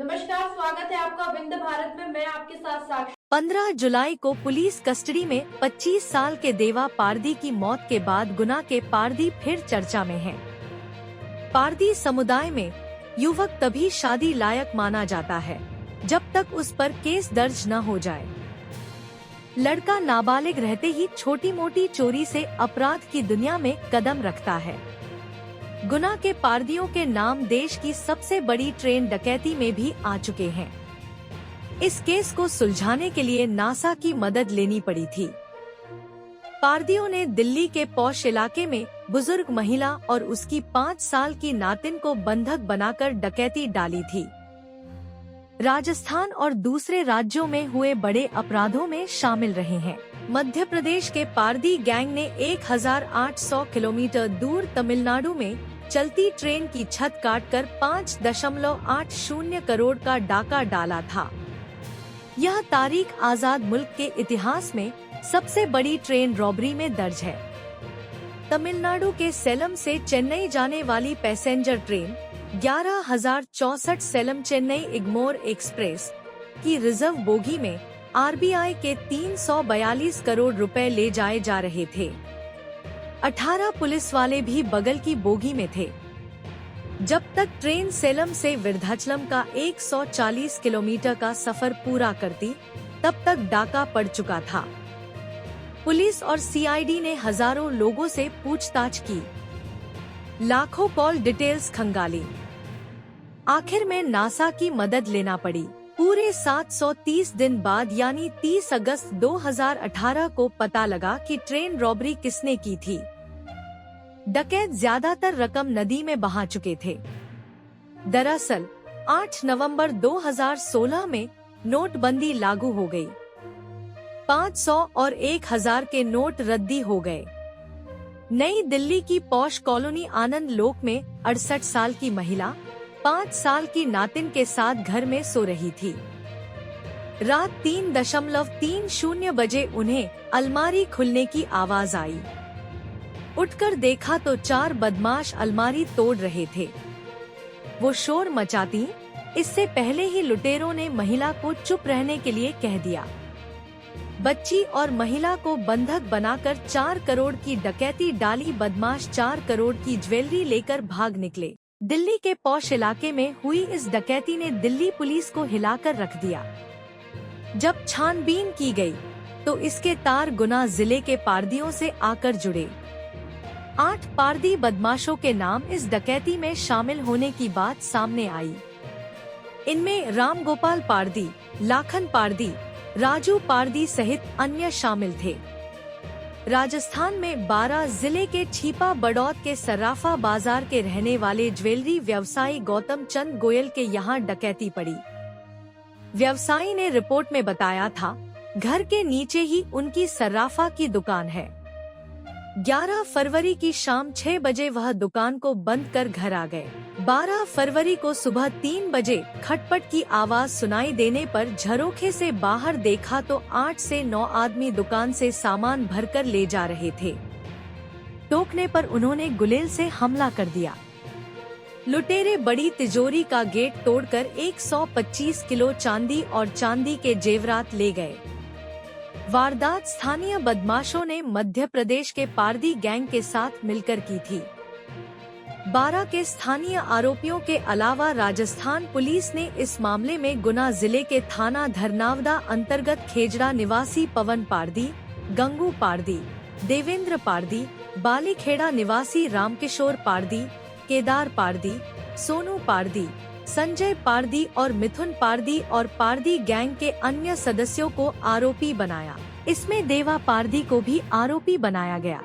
नमस्कार, स्वागत है आपका विंध्य भारत में। मैं आपके साथ साक्षी। 15 जुलाई को पुलिस कस्टडी में 25 साल के देवा पारदी की मौत के बाद गुना के पारदी फिर चर्चा में हैं। पारदी समुदाय में युवक तभी शादी लायक माना जाता है जब तक उस पर केस दर्ज न हो जाए। लड़का नाबालिग रहते ही छोटी मोटी चोरी से अपराध की दुनिया में कदम रखता है। गुना के पारदियों के नाम देश की सबसे बड़ी ट्रेन डकैती में भी आ चुके हैं। इस केस को सुलझाने के लिए नासा की मदद लेनी पड़ी थी। पारदियों ने दिल्ली के पौष इलाके में बुजुर्ग महिला और उसकी 5 साल की नातिन को बंधक बनाकर डकैती डाली थी। राजस्थान और दूसरे राज्यों में हुए बड़े अपराधों में शामिल रहे हैं। मध्य प्रदेश के पारदी गैंग ने 1800 किलोमीटर दूर तमिलनाडु में चलती ट्रेन की छत काटकर 5.80 करोड़ का डाका डाला था। यह तारीख आजाद मुल्क के इतिहास में सबसे बड़ी ट्रेन रॉबरी में दर्ज है। तमिलनाडु के सेलम से चेन्नई जाने वाली passenger train 11,064 Salem Chennai Egmore express की रिजर्व बोगी में आरबीआई के 342 करोड़ रुपए ले जाए जा रहे थे। 18 पुलिस वाले भी बगल की बोगी में थे। जब तक ट्रेन सेलम से विरुधाचलम का 140 किलोमीटर का सफर पूरा करती, तब तक डाका पड़ चुका था। पुलिस और सीआईडी ने हजारों लोगों से पूछताछ की, लाखों कॉल डिटेल्स खंगाली। आखिर में नासा की मदद लेना पड़ी। पूरे 730 दिन बाद यानी 30 अगस्त 2018 को पता लगा कि ट्रेन रॉबरी किसने की थी। डकैत ज्यादातर रकम नदी में बहा चुके थे। दरअसल 8 नवंबर 2016 में नोटबंदी लागू हो गई। 500 और 1000 के नोट रद्दी हो गए। नई दिल्ली की पौष कॉलोनी आनंद लोक में 68 साल की महिला 5 साल की नातिन के साथ घर में सो रही थी। रात 3:30 बजे उन्हें अलमारी खुलने की आवाज आई। उठकर देखा तो 4 बदमाश अलमारी तोड़ रहे थे। वो शोर मचाती, इससे पहले ही लुटेरों ने महिला को चुप रहने के लिए कह दिया। बच्ची और महिला को बंधक बनाकर 4 करोड़ की डकैती डाली। बदमाश 4 करोड़ की ज्वेलरी लेकर भाग निकले। दिल्ली के पौष इलाके में हुई इस डकैती ने दिल्ली पुलिस को हिलाकर रख दिया। जब छानबीन की गई, तो इसके तार गुना जिले के पारदियों से आकर जुड़े। 8 पारदी बदमाशों के नाम इस डकैती में शामिल होने की बात सामने आई। इनमें राम गोपाल पारदी, लाखन पारदी, राजू पारदी सहित अन्य शामिल थे। राजस्थान में 12 जिले के छीपा बड़ौत के सर्राफा बाजार के रहने वाले ज्वेलरी व्यवसायी गौतम चंद गोयल के यहाँ डकैती पड़ी। व्यवसायी ने रिपोर्ट में बताया था, घर के नीचे ही उनकी सर्राफा की दुकान है। 11 फरवरी की शाम 6 बजे वह दुकान को बंद कर घर आ गए। 12 फरवरी को सुबह 3 बजे खटपट की आवाज सुनाई देने पर झरोखे से बाहर देखा तो 8 से 9 आदमी दुकान से सामान भरकर ले जा रहे थे। टोकने पर उन्होंने गुलेल से हमला कर दिया। लुटेरे बड़ी तिजोरी का गेट तोड़कर 125 किलो चांदी और चांदी के जेवरात ले गए। वारदात स्थानीय बदमाशों ने मध्य प्रदेश के पारदी गैंग के साथ मिलकर की थी। 12 के स्थानीय आरोपियों के अलावा राजस्थान पुलिस ने इस मामले में गुना जिले के थाना धरनावदा अंतर्गत खेजड़ा निवासी पवन पारदी, गंगू पारदी, देवेंद्र पारदी, बालीखेड़ा निवासी रामकिशोर पारदी, केदार पारदी, सोनू पारदी, संजय पारदी और मिथुन पारदी और पारदी गैंग के अन्य सदस्यों को आरोपी बनाया। इसमें देवा पारदी को भी आरोपी बनाया गया।